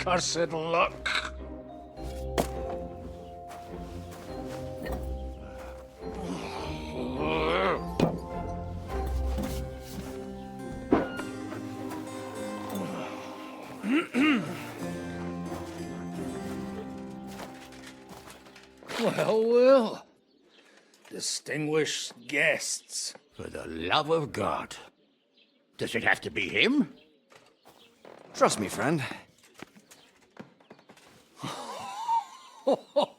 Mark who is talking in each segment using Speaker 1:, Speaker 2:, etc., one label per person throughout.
Speaker 1: cursed luck. Well. Distinguished guests.
Speaker 2: For the love of God. Does it have to be him?
Speaker 3: Trust me, friend.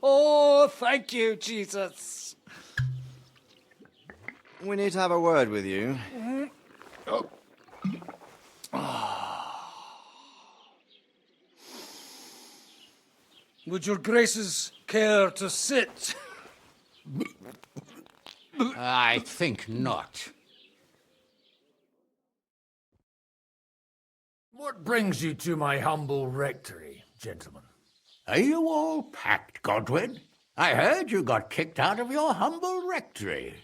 Speaker 1: Oh, thank you, Jesus.
Speaker 3: We need to have a word with you.
Speaker 1: Would your graces care to sit?
Speaker 2: I think not.
Speaker 4: What brings you to my humble rectory, gentlemen?
Speaker 2: Are you all packed, Godwin? I heard you got kicked out of your humble rectory.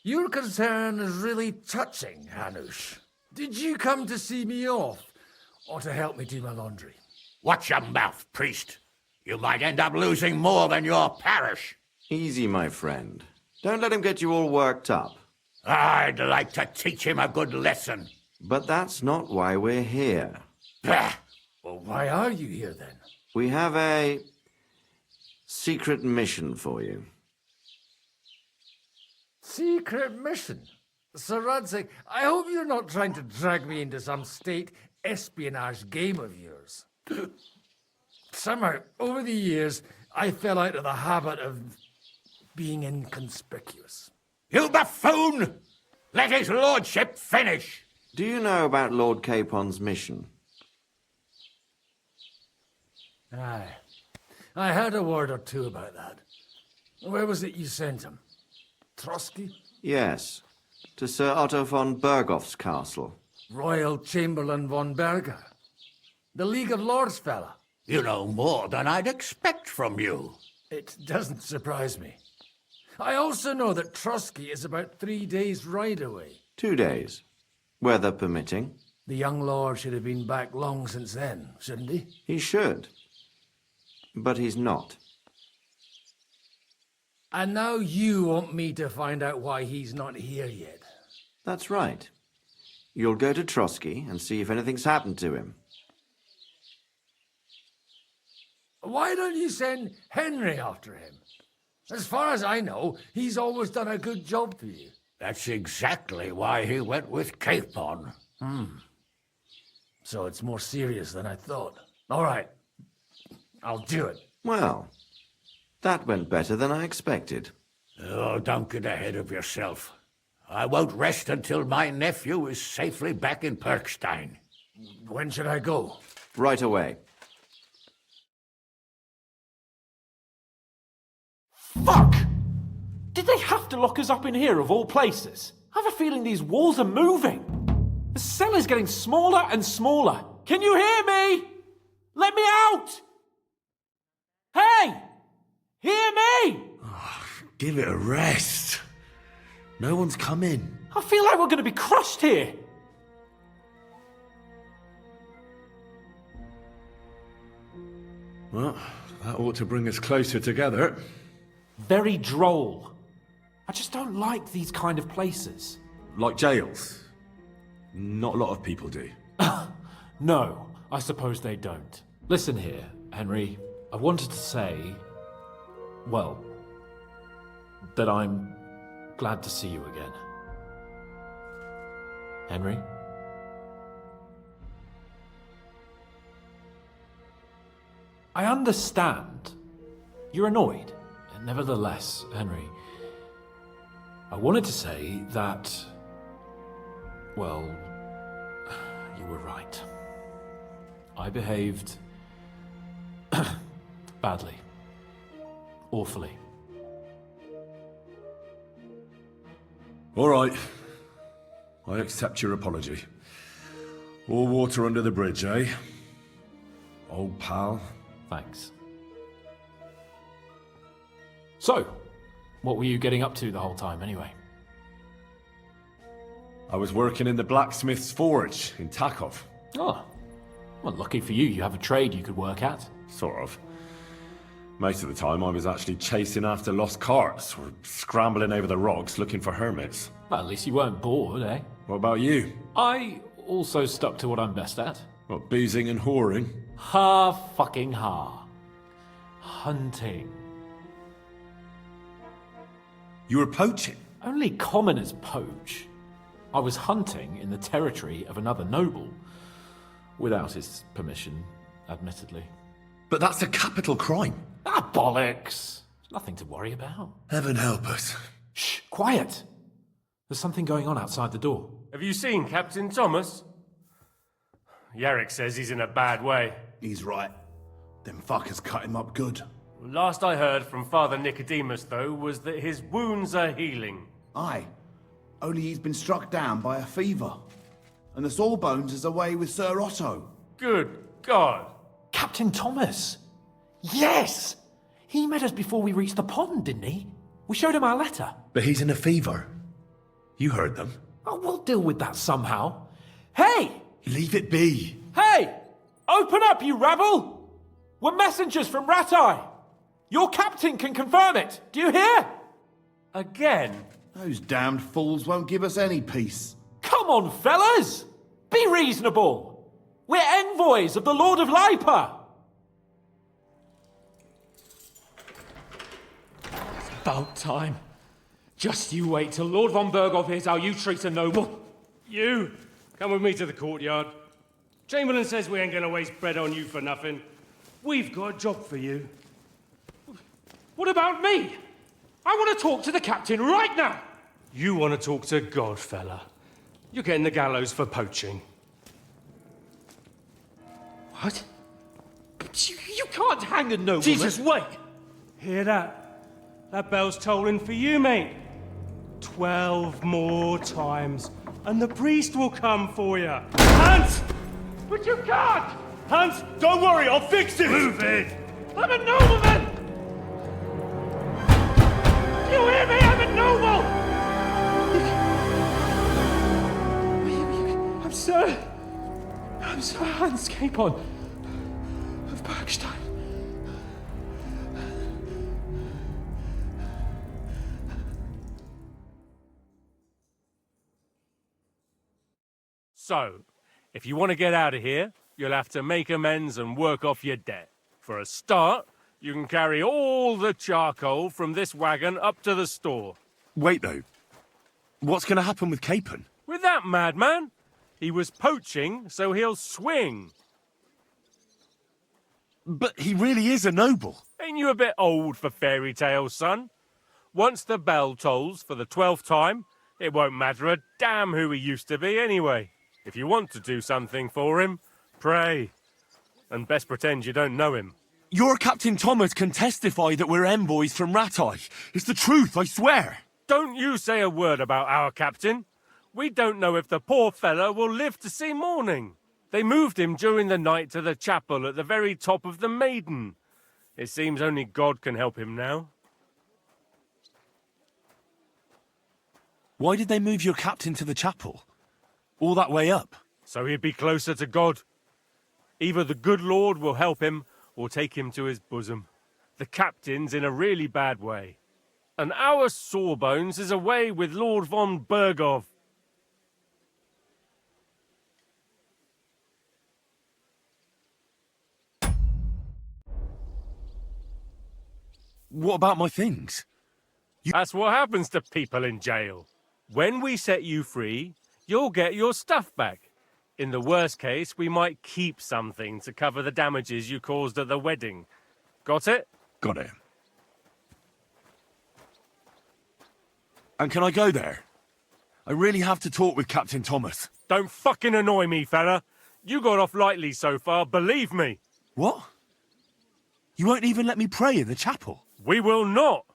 Speaker 4: Your concern is really touching, Hanush. Did you come to see me off, or to help me do my laundry?
Speaker 2: Watch your mouth, priest. You might end up losing more than your parish.
Speaker 3: Easy, my friend. Don't let him get you all worked up.
Speaker 2: I'd like to teach him a good lesson.
Speaker 3: But that's not why we're here.
Speaker 2: Bah!
Speaker 4: Well, why are you here, then?
Speaker 3: We have a secret mission for you.
Speaker 4: Secret mission? Sir Radzig, I hope you're not trying to drag me into some state espionage game of yours. Somehow, over the years, I fell out of the habit of being inconspicuous.
Speaker 2: You buffoon! Let his lordship finish!
Speaker 3: Do you know about Lord Capon's mission?
Speaker 4: Aye. I heard a word or two about that. Where was it you sent him? Trotsky?
Speaker 3: Yes. To Sir Otto von Berghoff's castle.
Speaker 4: Royal Chamberlain von Berger? The League of Lords fella?
Speaker 2: You know more than I'd expect from you.
Speaker 4: It doesn't surprise me. I also know that Trotsky is about 3 days' ride away.
Speaker 3: 2 days. Weather permitting.
Speaker 4: The young lord should have been back long since then, shouldn't he?
Speaker 3: He should. But he's not.
Speaker 4: And now you want me to find out why he's not here yet.
Speaker 3: That's right. You'll go to Trotsky and see if anything's happened to him.
Speaker 4: Why don't you send Henry after him? As far as I know, he's always done a good job for you.
Speaker 2: That's exactly why he went with Capon.
Speaker 4: So it's more serious than I thought. All right. I'll do it.
Speaker 3: Well, that went better than I expected.
Speaker 2: Oh, don't get ahead of yourself. I won't rest until my nephew is safely back in Perkstein.
Speaker 4: When should I go?
Speaker 3: Right away.
Speaker 5: Fuck! Did they have to lock us up in here of all places? I have a feeling these walls are moving. The cell is getting smaller and smaller. Can you hear me? Let me out! Hey! Hear me!
Speaker 6: Give it a rest. No one's come in.
Speaker 5: I feel like we're going to be crushed here.
Speaker 6: Well, that ought to bring us closer together.
Speaker 5: Very droll. I just don't like these kind of places.
Speaker 6: Like jails. Not a lot of people do.
Speaker 5: No, I suppose they don't. Listen here, Henry. I wanted to say, well, that I'm glad to see you again. Henry? I understand. You're annoyed. Nevertheless, Henry, I wanted to say that, well, you were right. I behaved badly. Awfully.
Speaker 6: All right. I accept your apology. All water under the bridge, eh? Old pal.
Speaker 5: Thanks. So, what were you getting up to the whole time, anyway?
Speaker 6: I was working in the blacksmith's forge in Takov.
Speaker 5: Oh. Well, lucky for you, you have a trade you could work at.
Speaker 6: Sort of. Most of the time I was actually chasing after lost carts or scrambling over the rocks looking for hermits.
Speaker 5: Well, at least you weren't bored, eh?
Speaker 6: What about you?
Speaker 5: I also stuck to what I'm best at.
Speaker 6: What, boozing and whoring?
Speaker 5: Ha. Hunting.
Speaker 6: You were poaching?
Speaker 5: Only commoners poach. I was hunting in the territory of another noble. Without his permission, admittedly.
Speaker 6: But that's a capital crime.
Speaker 5: Ah, bollocks! Nothing to worry about.
Speaker 6: Heaven help us.
Speaker 5: Shh, quiet! There's something going on outside the door.
Speaker 7: Have you seen Captain Thomas? Yarrick says he's in a bad way.
Speaker 8: He's right. Them fuckers cut him up good.
Speaker 7: Last I heard from Father Nicodemus, though, was that his wounds are healing.
Speaker 8: Aye. Only he's been struck down by a fever. And the Sawbones is away with Sir Otto.
Speaker 7: Good God!
Speaker 5: Captain Thomas! Yes! He met us before we reached the pond, didn't he? We showed him our letter.
Speaker 6: But he's in a fever. You heard them.
Speaker 5: Oh, we'll deal with that somehow. Hey!
Speaker 6: Leave it be.
Speaker 5: Hey! Open up, you rabble! We're messengers from Ratai. Your captain can confirm it. Do you hear?
Speaker 7: Again?
Speaker 8: Those damned fools won't give us any peace.
Speaker 5: Come on, fellas! Be reasonable! We're envoys of the Lord of Lipa!
Speaker 9: About time. Just you wait till Lord von Berghoff hears how you treat a noble.
Speaker 7: You, come with me to the courtyard. Chamberlain says we ain't gonna waste bread on you for nothing. We've got a job for you.
Speaker 9: What about me? I want to talk to the captain right now!
Speaker 7: You want to talk to God, fella. You're getting the gallows for poaching.
Speaker 9: What? But you can't hang a nobleman.
Speaker 7: Jesus, wait! Hear that? That bell's tolling for you, mate. 12 more times, and the priest will come for you. Hans!
Speaker 9: But you can't!
Speaker 7: Hans, don't worry, I'll fix it! Move it!
Speaker 9: I'm a nobleman! Do you hear me? I'm a noble! I'm Sir Hans Capon of Bergstein.
Speaker 7: So, if you want to get out of here, you'll have to make amends and work off your debt. For a start, you can carry all the charcoal from this wagon up to the store.
Speaker 6: Wait, though. What's going to happen with Capon?
Speaker 7: With that madman? He was poaching, so he'll swing.
Speaker 6: But he really is a noble.
Speaker 7: Ain't you a bit old for fairy tales, son? Once the bell tolls for the 12th time, it won't matter a damn who he used to be anyway. If you want to do something for him, pray. And best pretend you don't know him.
Speaker 6: Your Captain Thomas can testify that we're envoys from Ratai. It's the truth, I swear.
Speaker 7: Don't you say a word about our captain. We don't know if the poor fella will live to see morning. They moved him during the night to the chapel at the very top of the Maiden. It seems only God can help him now.
Speaker 6: Why did they move your captain to the chapel? All that way up?
Speaker 7: So he'd be closer to God. Either the good Lord will help him, or take him to his bosom. The captain's in a really bad way. And our Sawbones is away with Lord von Berghoff.
Speaker 6: What about my things?
Speaker 7: That's what happens to people in jail. When we set you free, you'll get your stuff back. In the worst case, we might keep something to cover the damages you caused at the wedding. Got it?
Speaker 6: Got it. And can I go there? I really have to talk with Captain Thomas.
Speaker 7: Don't fucking annoy me, fella. You got off lightly so far, believe me.
Speaker 6: What? You won't even let me pray in the chapel?
Speaker 7: We will not.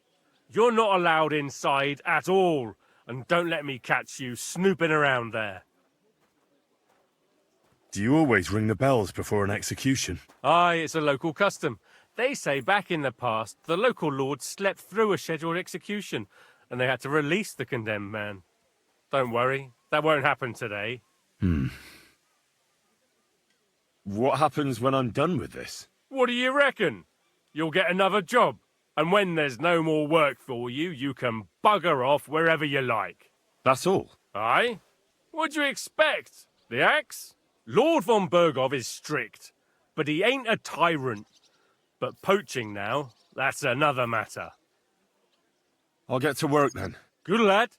Speaker 7: You're not allowed inside at all. And don't let me catch you snooping around there.
Speaker 6: Do you always ring the bells before an execution?
Speaker 7: Aye, it's a local custom. They say back in the past, the local lord slept through a scheduled execution, and they had to release the condemned man. Don't worry, that won't happen today.
Speaker 6: What happens when I'm done with this?
Speaker 7: What do you reckon? You'll get another job, and when there's no more work for you, you can bugger off wherever you like.
Speaker 6: That's all?
Speaker 7: Aye? What do you expect? The axe? Lord von Bergov is strict, but he ain't a tyrant. But poaching now, that's another matter.
Speaker 6: I'll get to work then.
Speaker 7: Good lad.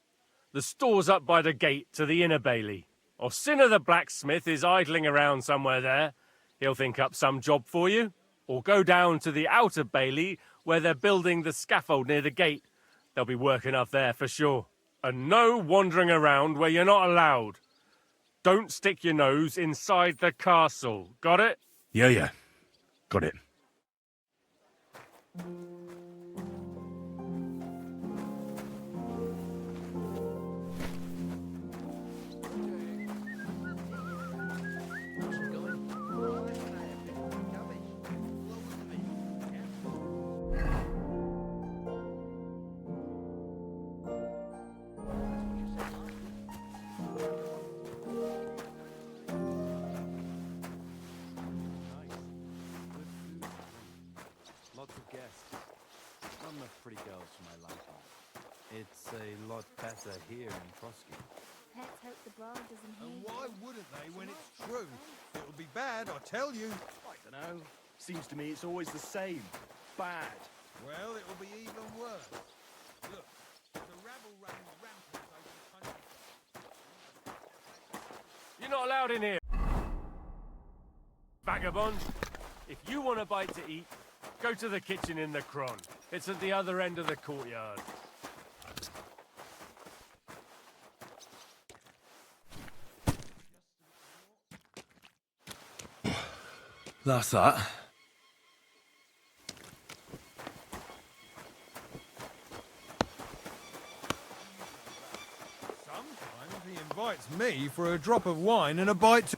Speaker 7: The store's up by the gate to the inner bailey. Orsina the blacksmith is idling around somewhere there. He'll think up some job for you. Or go down to the outer bailey where they're building the scaffold near the gate. They'll be working up there for sure. And no wandering around where you're not allowed. Don't stick your nose inside the castle. Got it?
Speaker 6: Yeah. Got it.
Speaker 10: Lots of guests. Not enough pretty girls for my liking. It's a lot better here in Trotsky.
Speaker 11: Let's hope the bra doesn't hear
Speaker 12: And why wouldn't they when it's true? It'll be bad, I tell you.
Speaker 13: I don't know. Seems to me it's always the same. Bad.
Speaker 12: Well, it'll be even worse. Look, the rabble runs rampant over the country.
Speaker 7: You're not allowed in here. Vagabond. If you want a bite to eat, go to the kitchen in the Cron. It's at the other end of the courtyard.
Speaker 6: That's that.
Speaker 12: Sometimes he invites me for a drop of wine and a bite to...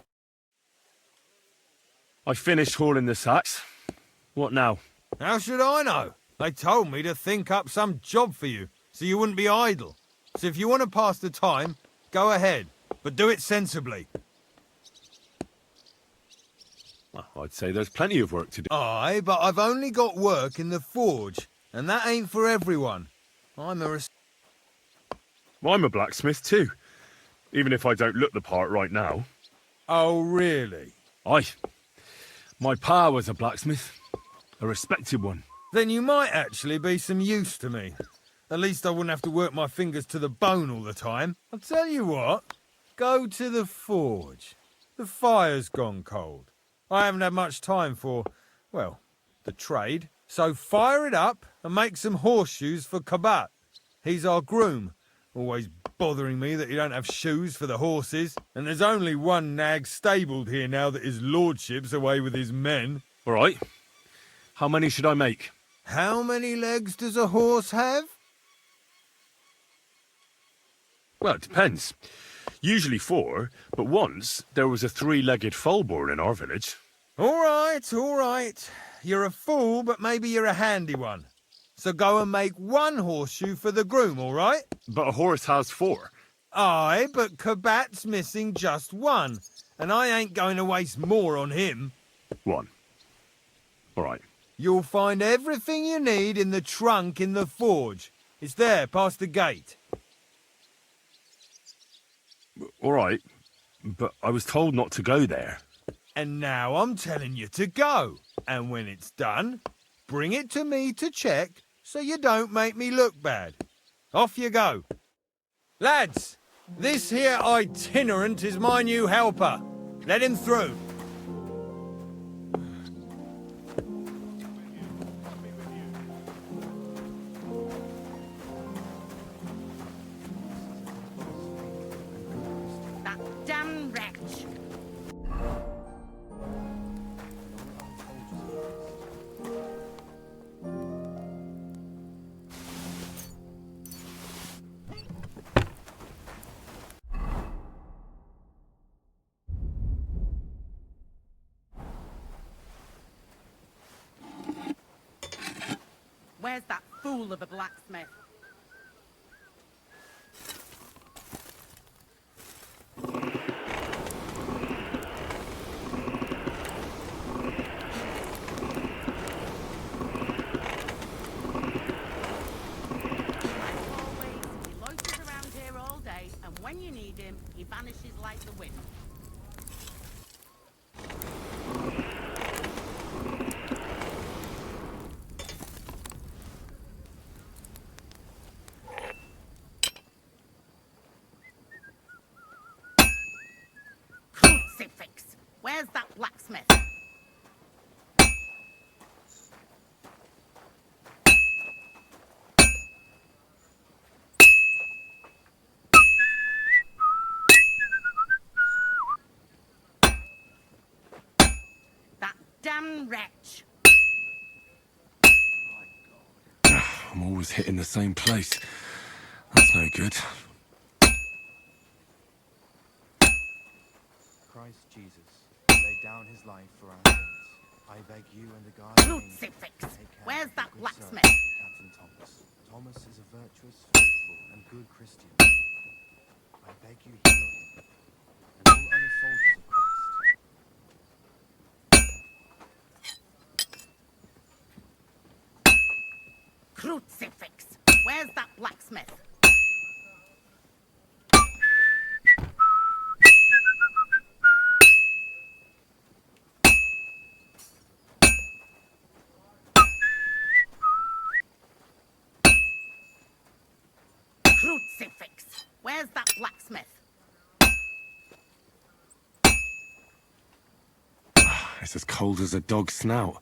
Speaker 6: I finished hauling the sacks. What now?
Speaker 12: How should I know? They told me to think up some job for you, so you wouldn't be idle. So if you want to pass the time, go ahead, but do it sensibly.
Speaker 6: Well, I'd say there's plenty of work to do.
Speaker 12: Aye, but I've only got work in the forge, and that ain't for everyone. I'm a
Speaker 6: blacksmith too, even if I don't look the part right now.
Speaker 12: Oh, really?
Speaker 6: Aye. My pa was a blacksmith, a respected one.
Speaker 12: Then you might actually be some use to me. At least I wouldn't have to work my fingers to the bone all the time. I'll tell you what, go to the forge. The fire's gone cold. I haven't had much time for, well, the trade. So fire it up and make some horseshoes for Kabat. He's our groom, always bothering me that he don't have shoes for the horses. And there's only one nag stabled here now that his lordship's away with his men.
Speaker 6: All right. How many should I make?
Speaker 12: How many legs does a horse have?
Speaker 6: Well, it depends. Usually 4, but once there was a 3-legged foal born in our village.
Speaker 12: All right. You're a fool, but maybe you're a handy one. So go and make one horseshoe for the groom, all right?
Speaker 6: But a horse has 4.
Speaker 12: Aye, but Kabat's missing just one, and I ain't going to waste more on him.
Speaker 6: 1. All right.
Speaker 12: You'll find everything you need in the trunk in the forge. It's there, past the gate.
Speaker 6: All right, but I was told not to go there.
Speaker 12: And now I'm telling you to go. And when it's done, bring it to me to check so you don't make me look bad. Off you go. Lads, this here itinerant is my new helper. Let him through.
Speaker 14: That damn wretch. Where's that fool of a blacksmith? damn wretch!
Speaker 6: I'm always hitting the same place. That's no good.
Speaker 10: Christ Jesus laid down his life for our sins. I beg you and the guard.
Speaker 14: Crucifix! Where's that blacksmith?
Speaker 10: Captain Thomas. Thomas is a virtuous, faithful, and good Christian. I beg you heal him and all other soldiers of Christ.
Speaker 14: Crucifix! Where's that blacksmith? Crucifix! Where's that blacksmith?
Speaker 6: It's as cold as a dog's snout.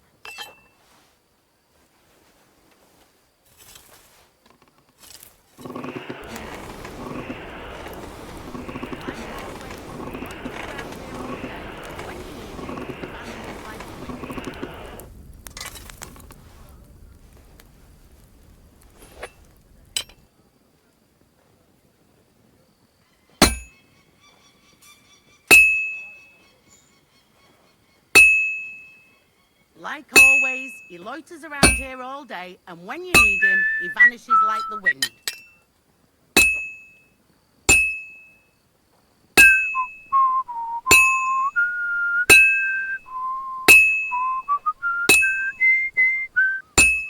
Speaker 14: Like always, he loiters around here all day, and when you need him, he vanishes like the wind.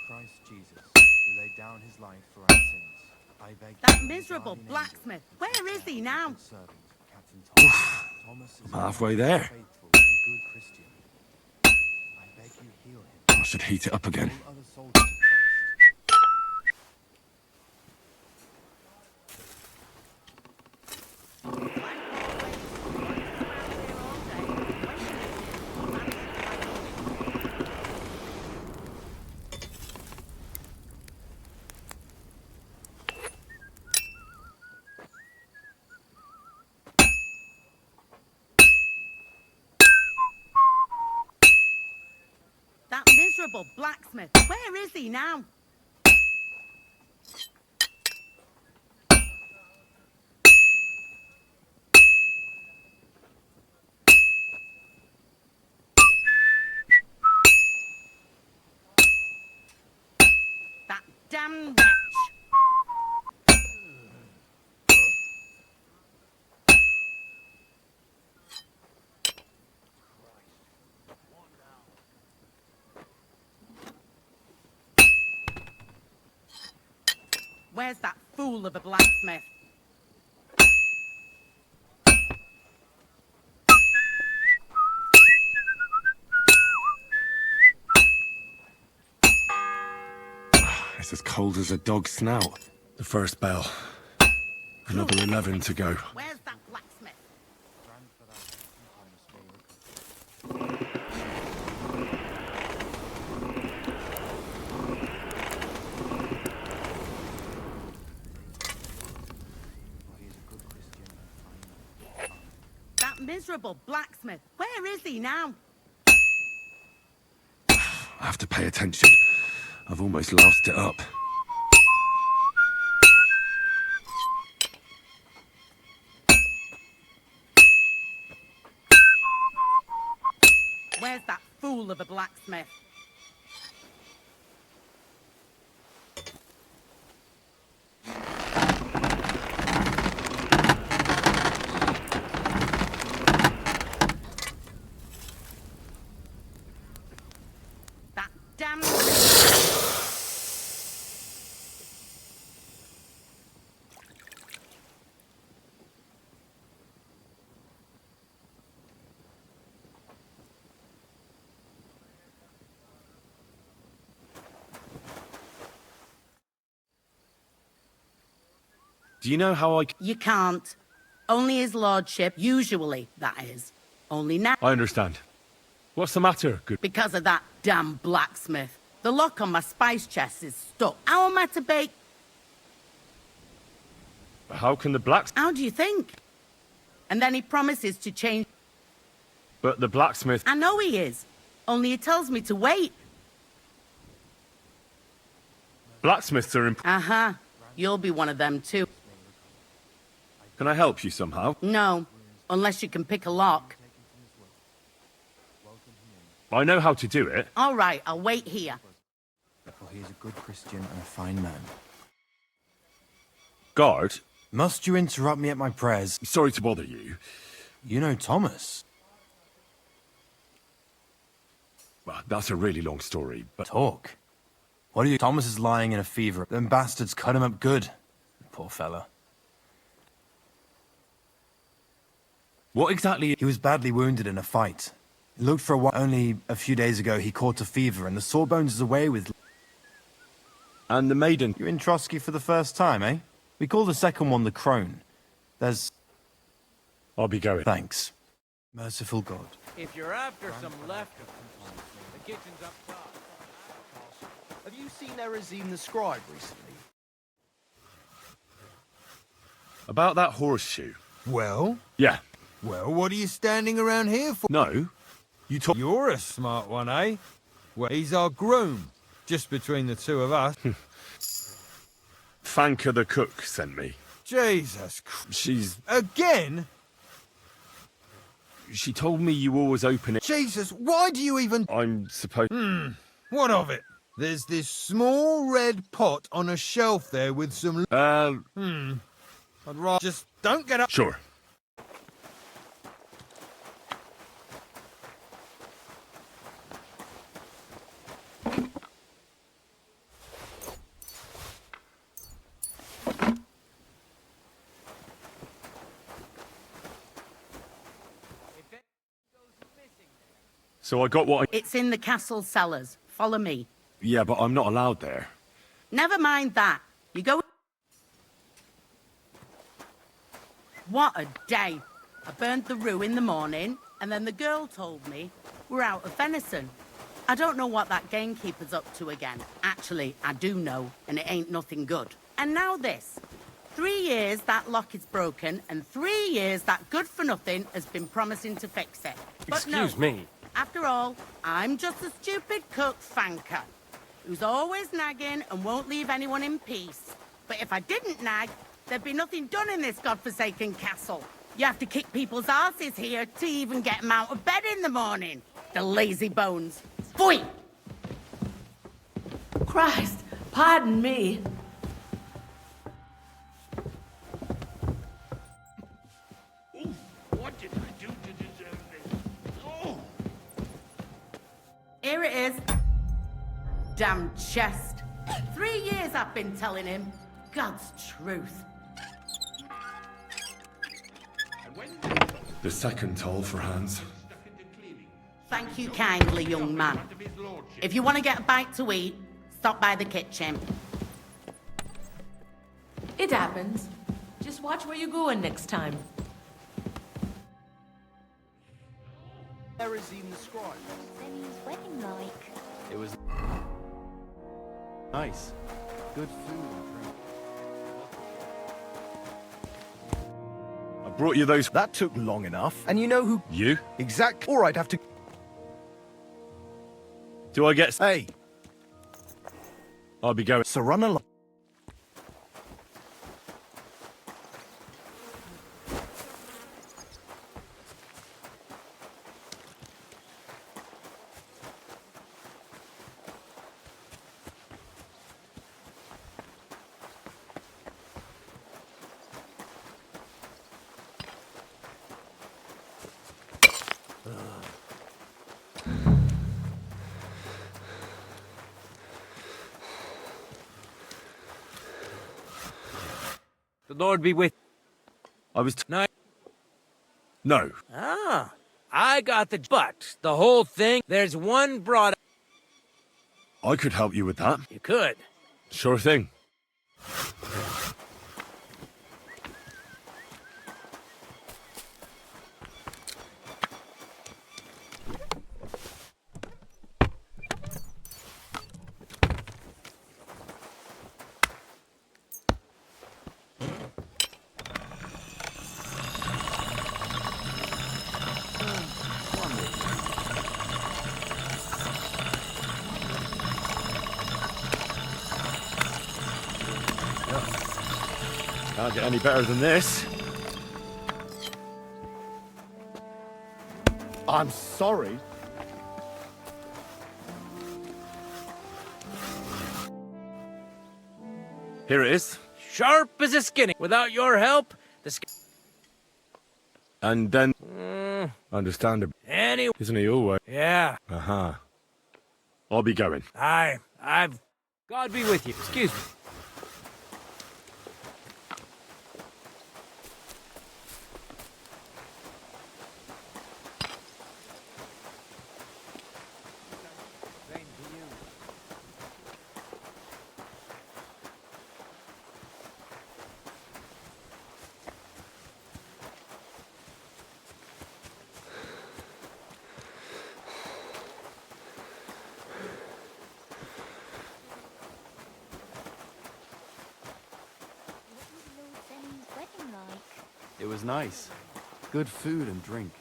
Speaker 10: Christ Jesus, who laid down his life for our sins. I beg
Speaker 14: That
Speaker 10: you,
Speaker 14: miserable
Speaker 10: guardian
Speaker 14: blacksmith, where is he now?
Speaker 10: angel, servant, Captain Thomas. Thomas is
Speaker 6: I'm halfway there.
Speaker 10: faithful and good Christian. I beg you heal him.
Speaker 6: I should heat it up again.
Speaker 10: All other soldiers of Christ.
Speaker 14: That miserable blacksmith, where is he now? That damn wretch! Where's that fool of a blacksmith?
Speaker 6: It's as cold as a dog's snout. The first bell. Another 11 to go.
Speaker 14: Where's that blacksmith? That miserable blacksmith, where is he now?
Speaker 6: I have to pay attention. I've almost loused it up.
Speaker 14: Where's that fool of a blacksmith? That damn...
Speaker 6: Do you know how I...
Speaker 14: You can't. Only his lordship, usually, that is. Only now.
Speaker 6: I understand. What's the matter, good...
Speaker 14: Because of that damn blacksmith. The lock on my spice chest is stuck. How am I to bake?
Speaker 6: How can the blacks...
Speaker 14: How do you think? And then he promises to change...
Speaker 6: But the blacksmith...
Speaker 14: I know he is. Only he tells me to wait.
Speaker 6: Blacksmiths are imp...
Speaker 14: Uh-huh. You'll be one of them, too.
Speaker 6: Can I help you somehow?
Speaker 14: No, unless you can pick a lock.
Speaker 6: I know how to do it.
Speaker 14: All right, I'll wait here.
Speaker 10: For he is a good Christian and a fine man.
Speaker 6: Guard?
Speaker 10: Must you interrupt me at my prayers?
Speaker 6: Sorry to bother you.
Speaker 10: You know Thomas.
Speaker 6: Well, that's a really long story, but...
Speaker 10: Talk. What are you... Thomas is lying in a fever. Them bastards cut him up good. Poor fella.
Speaker 6: What exactly...
Speaker 10: He was badly wounded in a fight. He looked for a while. Only a few days ago he caught a fever and the Sawbones is away with...
Speaker 6: And the maiden...
Speaker 10: You're in Trotsky for the first time, eh? We call the second one the Crone. There's...
Speaker 6: I'll be going.
Speaker 10: Thanks. Merciful God.
Speaker 15: If you're after some leftovers, the kitchen's up top.
Speaker 13: Have you seen Erazine the Scribe recently?
Speaker 6: About that horseshoe.
Speaker 12: Well?
Speaker 6: Yeah.
Speaker 12: Well, what are you standing around here for?
Speaker 6: No. You talk...
Speaker 12: You're a smart one, eh? Well, he's our groom. Just between the two of us.
Speaker 6: Fanka the cook sent me.
Speaker 12: Jesus Christ.
Speaker 6: She's...
Speaker 12: Again?
Speaker 6: She told me you always open it...
Speaker 12: Jesus, why do you even...
Speaker 6: I'm supposed...
Speaker 12: What of it? There's this small red pot on a shelf there with some... I'd rather... Just don't get up...
Speaker 6: Sure. So I got what I...
Speaker 14: It's in the castle cellars. Follow me.
Speaker 6: Yeah, but I'm not allowed there.
Speaker 14: Never mind that. You go... What a day. I burned the roux in the morning, and then the girl told me we're out of venison. I don't know what that gamekeeper's up to again. Actually, I do know, and it ain't nothing good. And now this. 3 years that lock is broken, and 3 years that good-for-nothing has been promising to fix it. But
Speaker 7: Excuse me.
Speaker 14: After all, I'm just a stupid cook Fanka, who's always nagging and won't leave anyone in peace. But if I didn't nag, there'd be nothing done in this godforsaken castle. You have to kick people's asses here to even get them out of bed in the morning. The lazy bones. Pfui!
Speaker 16: Christ, pardon me.
Speaker 2: What did I do to deserve this? Oh!
Speaker 14: Here it is. Damn chest. 3 years I've been telling him. God's truth.
Speaker 6: The second toll for Hans.
Speaker 14: Thank you kindly, young man. If you want to get a bite to eat, stop by the kitchen.
Speaker 16: It happens. Just watch where you're going next time.
Speaker 13: Erazine the Scribe.
Speaker 11: Benny's wedding like.
Speaker 13: It was... nice. Good food and drink.
Speaker 6: I brought you those...
Speaker 13: That took long enough. And you know who...
Speaker 6: You?
Speaker 13: Exactly. All right, have to...
Speaker 6: Do I get...
Speaker 13: Hey.
Speaker 6: I'll be going...
Speaker 13: So run along.
Speaker 15: The Lord be with...
Speaker 6: I was... No.
Speaker 15: Ah, I got the... But the whole thing, there's one broad...
Speaker 6: I could help you with that.
Speaker 15: You could.
Speaker 6: Sure thing. Can't get any better than this.
Speaker 8: I'm sorry.
Speaker 6: Here it is.
Speaker 15: Sharp as a skinny. Without your help, the
Speaker 6: And then... Understandable.
Speaker 15: Anyway.
Speaker 6: Isn't he always?
Speaker 15: Yeah.
Speaker 6: Uh-huh. I'll be going.
Speaker 15: I've... God be with you. Excuse me.
Speaker 10: It was nice. Good food and drink.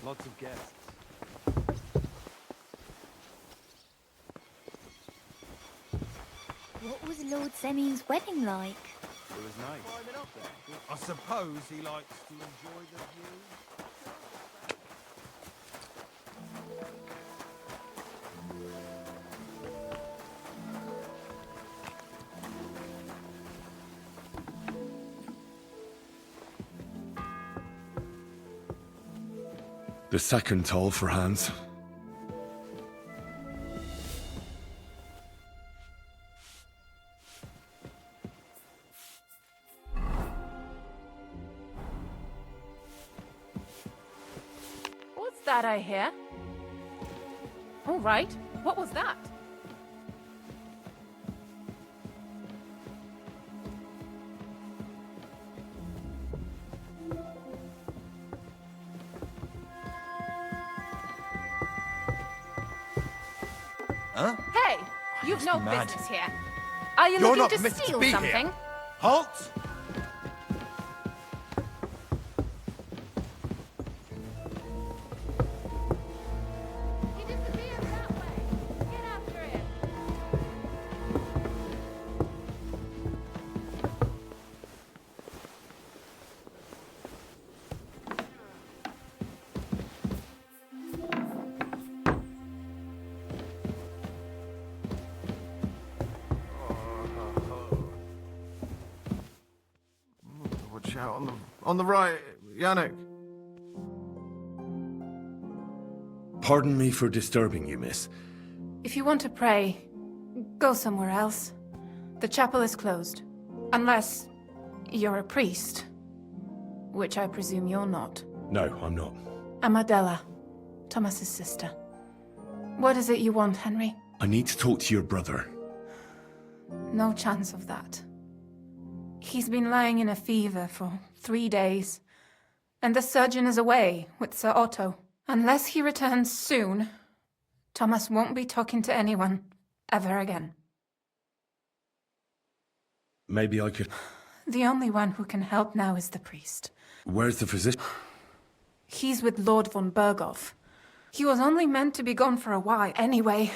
Speaker 10: Lots of guests.
Speaker 11: What was Lord Semi's wedding like?
Speaker 10: It was nice.
Speaker 12: I suppose he likes to enjoy the view.
Speaker 6: The second toll for Hans.
Speaker 16: What's that I hear? All right. What was that?
Speaker 8: Huh?
Speaker 16: Hey, you've no
Speaker 8: mad.
Speaker 16: business here. Are you
Speaker 8: You're
Speaker 16: looking
Speaker 8: not
Speaker 16: to
Speaker 8: meant to
Speaker 16: steal
Speaker 8: be here.
Speaker 16: something?
Speaker 8: Halt!
Speaker 16: He disappeared that way. Get after him.
Speaker 8: Watch out on the right, Yannick.
Speaker 6: Pardon me for disturbing you, miss.
Speaker 17: If you want to pray, go somewhere else. The chapel is closed. Unless you're a priest. Which I presume you're not.
Speaker 6: No, I'm not.
Speaker 17: I'm Adela, Thomas's sister. What is it you want, Henry?
Speaker 6: I need to talk to your brother.
Speaker 17: No chance of that. He's been lying in a fever for 3 days. And the surgeon is away with Sir Otto. Unless he returns soon, Thomas won't be talking to anyone ever again.
Speaker 6: Maybe I could...
Speaker 17: The only one who can help now is the priest.
Speaker 6: Where's the physician?
Speaker 17: He's with Lord von Berghoff. He was only meant to be gone for a while. Anyway,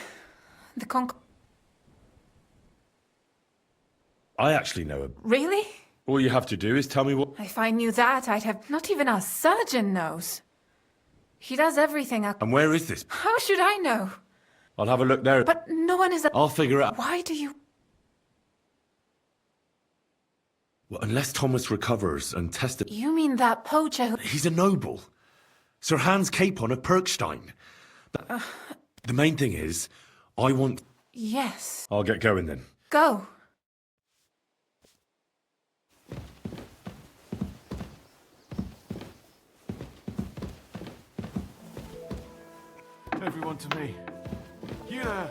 Speaker 17: the
Speaker 6: I actually know him.
Speaker 17: Really?
Speaker 6: All you have to do is tell me what...
Speaker 17: If I knew that, I'd have... Not even our surgeon knows. He does everything.
Speaker 6: And where is this?
Speaker 17: How should I know?
Speaker 6: I'll have a look there.
Speaker 17: But no one is...
Speaker 6: I'll figure out...
Speaker 17: Why do you...
Speaker 6: Well, unless Thomas recovers and tests it...
Speaker 17: You mean that poacher who...
Speaker 6: He's a noble. Sir Hans Capon of Perkstein. But the main thing is, I want...
Speaker 17: Yes.
Speaker 6: I'll get going then.
Speaker 17: Go.
Speaker 8: Everyone to me. Here.